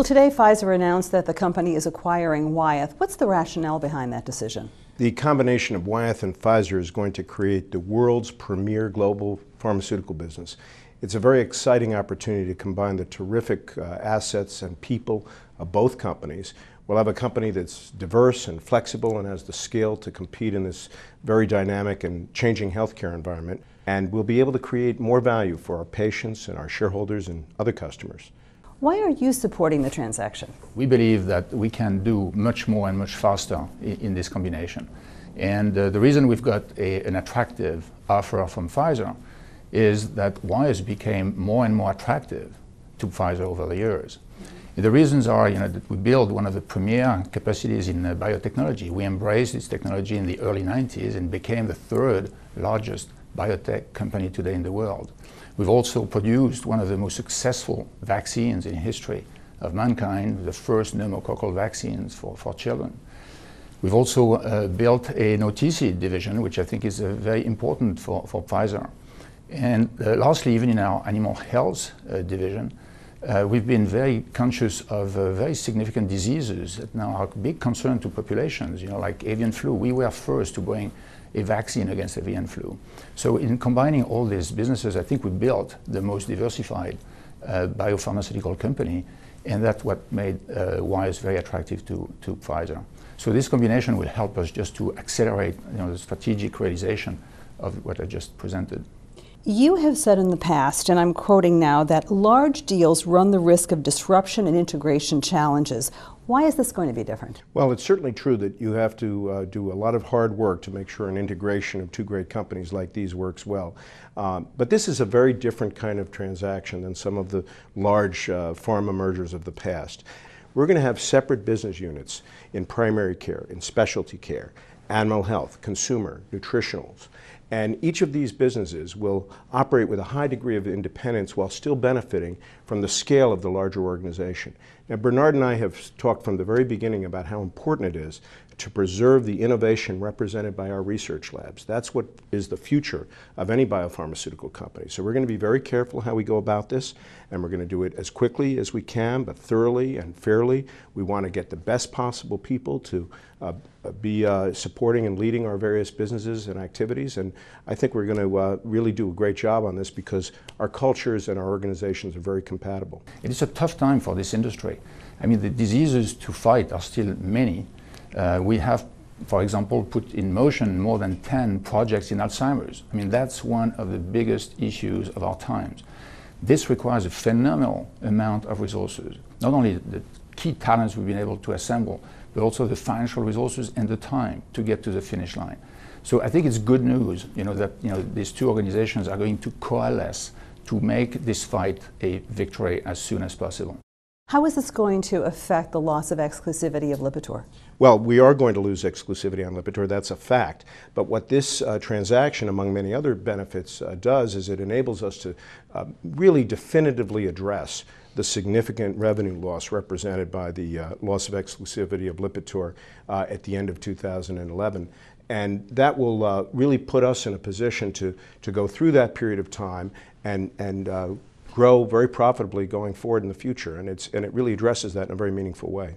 Well, today Pfizer announced that the company is acquiring Wyeth. What's the rationale behind that decision? The combination of Wyeth and Pfizer is going to create the world's premier global pharmaceutical business. It's a very exciting opportunity to combine the terrific assets and people of both companies. We'll have a company that's diverse and flexible and has the scale to compete in this very dynamic and changing healthcare environment. And we'll be able to create more value for our patients and our shareholders and other customers. Why are you supporting the transaction? We believe that we can do much more and much faster in this combination. And the reason we've got an attractive offer from Pfizer is that Wyeth became more and more attractive to Pfizer over the years. The reasons are, that we built one of the premier capacities in biotechnology. We embraced this technology in the early 90s and became the third largest biotech company today in the world. We've also produced one of the most successful vaccines in history of mankind, the first pneumococcal vaccines for children. We've also built an OTC division, which I think is very important for Pfizer. And lastly, even in our animal health division, we've been very conscious of very significant diseases that now are a big concern to populations, like avian flu. We were first to bring a vaccine against avian flu. So in combining all these businesses, I think we built the most diversified biopharmaceutical company, and that's what made Wyeth very attractive to Pfizer. So this combination will help us just to accelerate the strategic realization of what I just presented. You have said in the past, and I'm quoting now, that large deals run the risk of disruption and integration challenges. Why is this going to be different? Well, it's certainly true that you have to do a lot of hard work to make sure an integration of two great companies like these works well. But this is a very different kind of transaction than some of the large pharma mergers of the past. We're going to have separate business units in primary care, in specialty care, animal health, consumer, nutritionals. And each of these businesses will operate with a high degree of independence while still benefiting from the scale of the larger organization. Now, Bernard and I have talked from the very beginning about how important it is to preserve the innovation represented by our research labs. That's what is the future of any biopharmaceutical company. So we're going to be very careful how we go about this, and we're going to do it as quickly as we can, but thoroughly and fairly. We want to get the best possible people to be supporting and leading our various businesses and activities, and I think we're going to really do a great job on this because our cultures and our organizations are very compatible. It is a tough time for this industry. I mean, the diseases to fight are still many. We have, for example, put in motion more than 10 projects in Alzheimer's. I mean, that's one of the biggest issues of our times. This requires a phenomenal amount of resources, not only the key talents we've been able to assemble, but also the financial resources and the time to get to the finish line. So I think it's good news, that these two organizations are going to coalesce to make this fight a victory as soon as possible. How is this going to affect the loss of exclusivity of Lipitor? Well, we are going to lose exclusivity on Lipitor, that's a fact. But what this transaction, among many other benefits, does is it enables us to really definitively address the significant revenue loss represented by the loss of exclusivity of Lipitor at the end of 2011. And that will really put us in a position to go through that period of time and grow very profitably going forward in the future. And it really addresses that in a very meaningful way.